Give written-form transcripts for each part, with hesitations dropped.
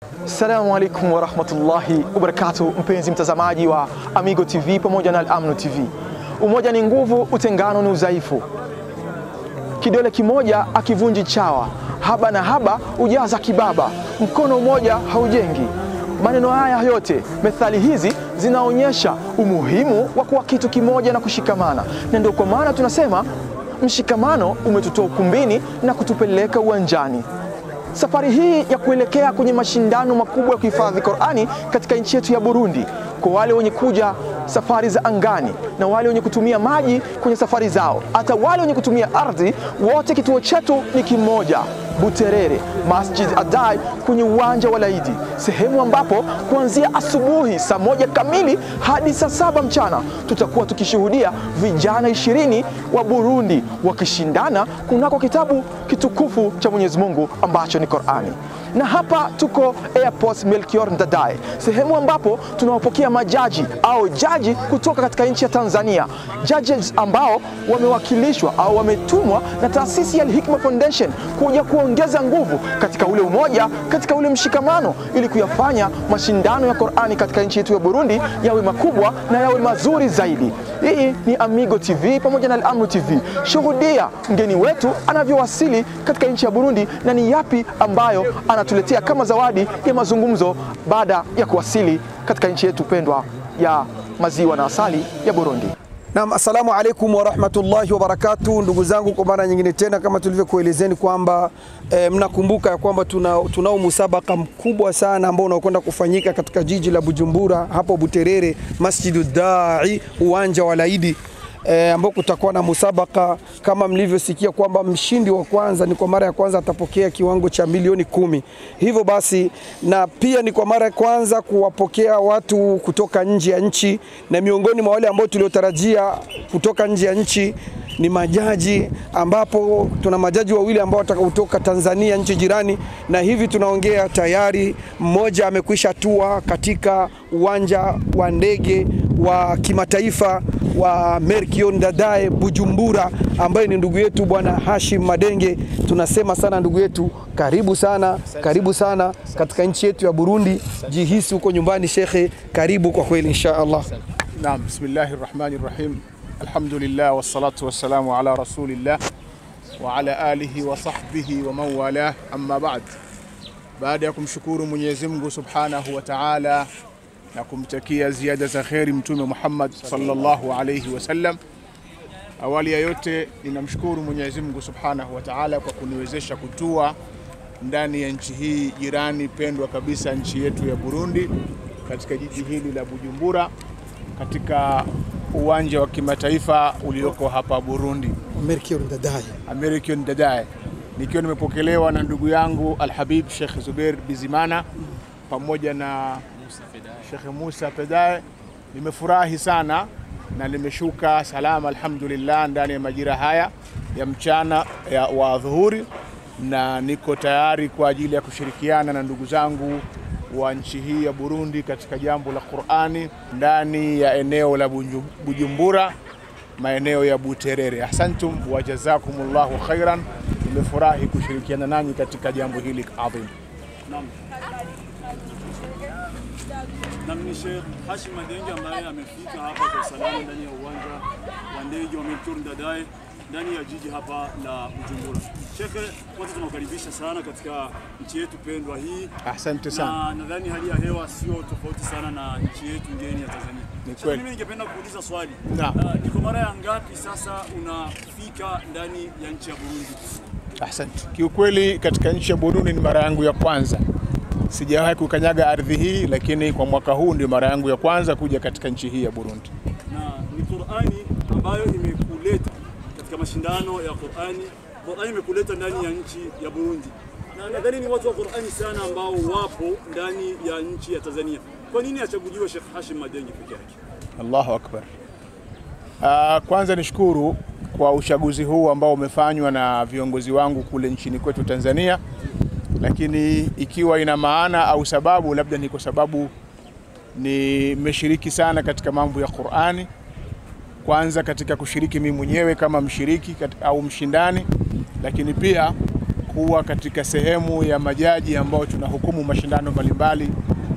Assalamu alaikum wa rahmatullahi wa barakatuh, mpenzi mtazamaji wa Amigo TV pamoja na Al-Amnu TV. Umoja ni nguvu, utengano ni udhaifu. Kidole kimoja akivunji chawa, haba na haba ujaza kibaba, mkono mmoja haujengi. Maneno haya yote, methali hizi zinaonyesha umuhimu wa kuwa kitu kimoja na kushikamana. Na ndio kwa maana tunasema mshikamano umetutoa ukumbini na kutupeleka uwanjani. Safari hii ya kuelekea kwenye mashindano makubwa ya kuhifadhi Qur'ani katika nchi yetu ya Burundi, kwa wale wenye kuja safari za angani na wale wenye kutumia maji kwenye safari zao, hata wale wenye kutumia ardhi, wote kituo chetu ni kimoja, Buterere Masjid Adai, kwenye uwanja wa Laidi, sehemu ambapo kuanzia asubuhi saa 1 kamili hadi saa 7 mchana tutakuwa tukishuhudia vijana 20 wa Burundi wakishindana kunako kitabu kitukufu cha Mwenyezi Mungu ambacho ni Qur'ani. Na hapa tuko Airport Melchior Ndadaye, sehemu ambapo tunawapokea majaji au jaji kutoka katika nchi ya Tanzania, judges ambao wamewakilishwa au wametumwa na taasisi ya Al-Hikma Foundation kuja kuongeza nguvu katika ule umoja, katika ule mshikamano, ili kuyafanya mashindano ya Qur'ani katika nchi yetu ya Burundi yawe makubwa na yawe mazuri zaidi. Hii ni Amigo TV pamoja na Al-Amnu TV. Shuhudia mgeni wetu anavyowasili katika nchi ya Burundi na ni yapi ambayo anatuletea kama zawadi ya mazungumzo baada ya kuwasili katika nchi yetu pendwa ya maziwa na asali ya Burundi. Naam, assalamu alaikum wa rahmatullahi wa barakatuh. Ndugu zangu, kwa mara nyingine tena kama tulivyokuelezeni kwamba mnakumbuka ya kwamba tunao musabaka mkubwa sana ambao unakwenda kufanyika katika jiji la Bujumbura, hapo Buterere Masjid Adai, uwanja wa Laidi, ambao kutakuwa na musabaka kama mlivyosikia kwamba mshindi wa kwanza ni kwa mara ya kwanza atapokea kiwango cha milioni 10. Hivyo basi, na pia ni kwa mara ya kwanza kuwapokea watu kutoka nje ya nchi, na miongoni mwa wale ambao tuliotarajia kutoka nje ya nchi ni majaji, ambapo tuna majaji wawili ambao kutoka Tanzania, nchi jirani, na hivi tunaongea tayari mmoja amekwisha tua katika uwanja wa ndege wa kimataifa wa Melchior Ndadaye Bujumbura, ambaye ni ndugu yetu bwana Hashim Madenge. Tunasema sana ndugu yetu, karibu sana katika nchi yetu ya Burundi. Jihisi huko nyumbani shekhe, karibu kwa kweli insha Allah. Naam, bismillahirrahmanirrahim. Alhamdulillah wassalatu wassalamu ala rasulillah wa ala alihi wa sahbihi wa man walah, amma ba'd. Baada ya kumshukuru Mwenyezi Mungu Subhanahu wa Ta'ala na kumtakia ziada za kheri Mtume Muhammad sallallahu alayhi wasallam, awali ya yote ninamshukuru Mwenyezi Mungu Subhanahu wa Ta'ala kwa kuniwezesha kutua ndani ya nchi hii jirani pendwa kabisa, nchi yetu ya Burundi, katika jiji hili la Bujumbura, katika uwanja wa kimataifa ulioko hapa Burundi, Melchior Ndadaye, nikiwa nimepokelewa na ndugu yangu Al-Habib Sheikh Zubair Bizimana pamoja na Sheikh Musa Pedaye. Nimefurahi sana na nimeshuka salama alhamdulillah ndani ya majira haya ya mchana wa dhuhuri, na niko tayari kwa ajili ya kushirikiana na ndugu zangu wa nchi hii ya Burundi katika jambo la Qur'ani ndani ya eneo la Bujumbura, maeneo ya Buterere. Ahsantum wa jazakumullahu khairan. Nimefurahi kushirikiana nanyi katika jambo hili adhim. Nami Sheikh Hashim Madenge ambaye amefika hapa kwa salama ndani ya uwanja wa ndege wa Melchior Ndadaye ndani ya jiji hapa la Bujumbura. Sheikh, kwanza tunakukaribisha sana katika nchi yetu pendwa hii. Asante sana. Na nadhani hali ya hewa sio tofauti sana na nchi yetu ngeni ya Tanzania. Ni kweli. Mimi ningependa kuuliza swali. Ni kwa mara ya ngapi sasa unafika ndani ya nchi ya Burundi? Asante. Kiukweli katika nchi ya Burundi ni mara yangu ya kwanza. Sijawahi kukanyaga ardhi hii, lakini kwa mwaka huu ndio mara yangu ya kwanza kuja katika nchi hii ya Burundi. Na ni Qur'ani ambayo imekuleta katika mashindano ya Qur'ani. Qur'ani imekuleta ndani ya nchi ya Burundi. Na nadhani ni watu wa Qur'ani sana ambao wapo ndani ya nchi ya Tanzania. Kwa nini achaguliwe Sheikh Hashim Madenge peke yake? Allahu Akbar. Kwanza nishukuru kwa uchaguzi huu ambao umefanywa na viongozi wangu kule nchini kwetu Tanzania. Lakini ikiwa ina maana au sababu, labda ni kwa sababu nimeshiriki sana katika mambo ya Qur'ani. Kwanza katika kushiriki mimi mwenyewe kama mshiriki au mshindani, lakini pia kuwa katika sehemu ya majaji ambao tunahukumu mashindano mbalimbali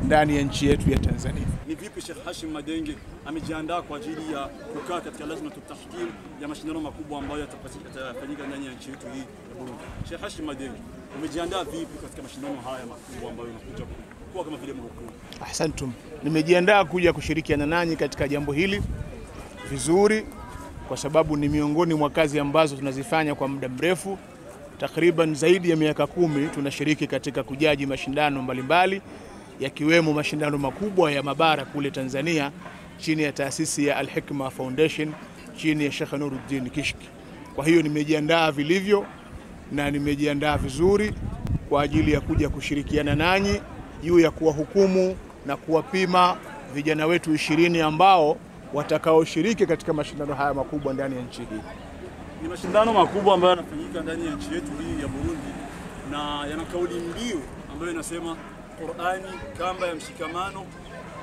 ndani ya nchi yetu ya Tanzania. Ni vipi Sheikh Hashim Madenge amejiandaa kwa ajili ya kukaa katika lazima tutahkim ya mashindano makubwa ambayo yatafanyika ndani ya nchi yetu hii ya Burundi? Sheikh Hashim Madenge, umejiandaa vipi katika mashindano haya makubwa ambayo yanakuja kuwa kama vile mhukumu? Ahsantum. Nimejiandaa kuja kushirikiana nanyi katika jambo hili vizuri, kwa sababu ni miongoni mwa kazi ambazo tunazifanya kwa muda mrefu. Takriban zaidi ya miaka 10 tunashiriki katika kujaji mashindano mbalimbali, yakiwemo mashindano makubwa ya mabara kule Tanzania chini ya taasisi ya Al-Hikma Foundation chini ya Sheikh Nuruddin Kishki. Kwa hiyo nimejiandaa vilivyo na nimejiandaa vizuri kwa ajili ya kuja kushirikiana nanyi juu ya kuwahukumu na kuwapima vijana wetu 20 ambao watakaoshiriki katika mashindano haya makubwa ndani ya nchi hii. Ni mashindano makubwa ambayo yanafanyika ndani ya nchi yetu hii ya Burundi na yana kauli mbiu ambayo inasema Qur'ani kamba ya mshikamano,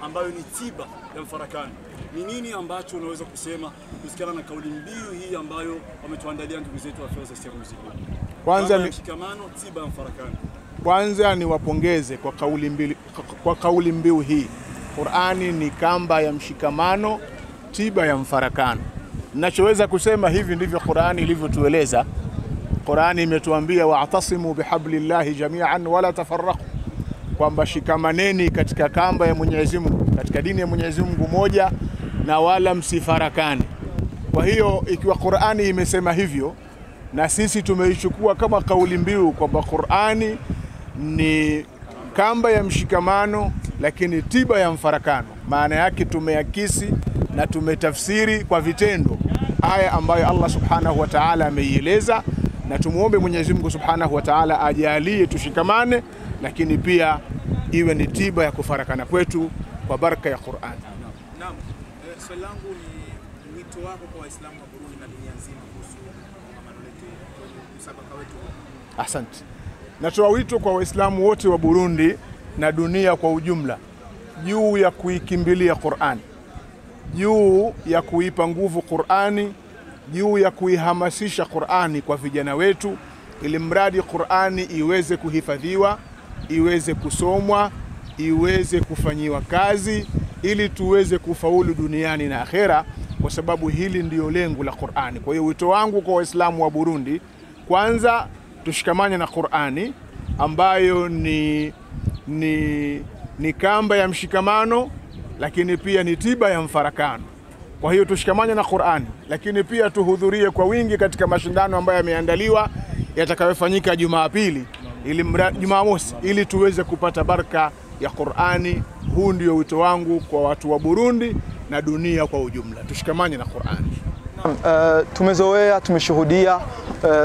ambayo ni tiba ya mfarakano. Ni nini ambacho unaweza kusema kuhusiana na kauli mbiu hii ambayo wametuandalia ndugu zetu wa Fawza Seruzi? Kwanza ni mshikamano, tiba ya mfarakano. Kwanza ni wapongeze kwa kauli mbiu hii. Qur'ani ni kamba ya mshikamano, tiba ya mfarakano. Ninachoweza kusema hivi ndivyo Qur'ani ilivyotueleza. Qur'ani imetuambia wa'tasimu bihablillahi jami'an wala tafarraqu, kwamba shikamaneni katika kamba ya Mwenyezi Mungu, katika dini ya Mwenyezi Mungu moja, na wala msifarakane. Kwa hiyo ikiwa Qur'ani imesema hivyo, na sisi tumeichukua kama kauli mbiu kwamba Qur'ani ni kamba ya mshikamano lakini tiba ya mfarakano, maana yake tumeakisi na tumetafsiri kwa vitendo aya ambayo Allah Subhanahu wa Ta'ala ameieleza, na tumuombe Mwenyezi Mungu Subhanahu wa Ta'ala ajalie tushikamane, lakini pia iwe ni tiba ya kufarakana kwetu kwa baraka ya Qur'an. Naam. Swali langu ni wito wako kwa Waislamu wa Burundi na dunia nzima kuhusu msabaka wetu. Asante. Natoa wito kwa Waislamu wote wa Burundi na dunia kwa ujumla juu ya kuikimbilia Qur'an, juu ya kuipa nguvu Qur'ani, juu ya kuihamasisha Qur'ani kwa vijana wetu, ili mradi Qur'ani iweze kuhifadhiwa, iweze kusomwa, iweze kufanyiwa kazi, ili tuweze kufaulu duniani na akhera, kwa sababu hili ndio lengo la Qur'ani. Kwa hiyo wito wangu kwa Waislamu wa Burundi, kwanza tushikamane na Qur'ani ambayo ni kamba ya mshikamano, lakini pia ni tiba ya mfarakano. Kwa hiyo tushikamane na Qur'ani, lakini pia tuhudhurie kwa wingi katika mashindano ambayo yameandaliwa yatakayofanyika Jumapili Jumamosi, ili tuweze kupata baraka ya Qur'ani. Huu ndio wito wangu kwa watu wa Burundi na dunia kwa ujumla. Tushikamane na Qur'ani. Tumezoea, tumeshuhudia,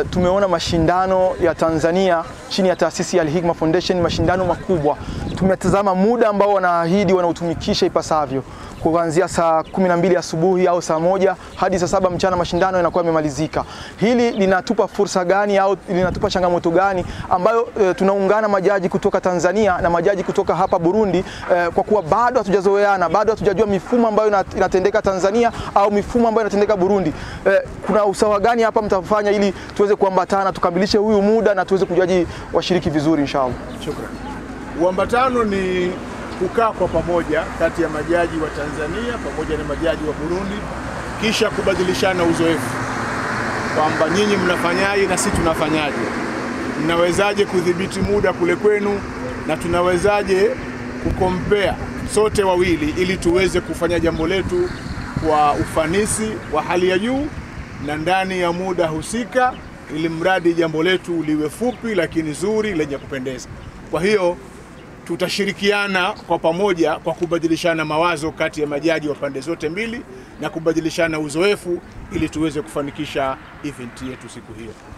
tumeona mashindano ya Tanzania chini ya taasisi ya Al-Hikma Foundation, mashindano makubwa. Tumetazama muda ambao wanaahidi wanautumikisha ipasavyo, kuanzia saa 12 asubuhi au saa 1 hadi saa 7 mchana mashindano yanakuwa yamemalizika. Hili linatupa fursa gani au linatupa changamoto gani ambayo tunaungana majaji kutoka Tanzania na majaji kutoka hapa Burundi, kwa kuwa bado hatujazoeana, bado hatujajua mifumo ambayo inatendeka Tanzania au mifumo ambayo inatendeka Burundi. Kuna usawa gani hapa mtafanya ili tuweze kuambatana, tukamilishe huyu muda na tuweze kujaji washiriki vizuri inshallah? Shukrani. Uambatano ni kukaa kwa pamoja kati ya majaji wa Tanzania pamoja na majaji wa Burundi, kisha kubadilishana uzoefu kwamba nyinyi mnafanyaje na sisi tunafanyaje, mnawezaje kudhibiti muda kule kwenu, na tunawezaje kukompea sote wawili ili tuweze kufanya jambo letu kwa ufanisi wa hali ya juu na ndani ya muda husika, ili mradi jambo letu liwe fupi lakini zuri lenye kupendeza. Kwa hiyo tutashirikiana kwa pamoja kwa kubadilishana mawazo kati ya majaji wa pande zote mbili na kubadilishana uzoefu ili tuweze kufanikisha event yetu siku hiyo.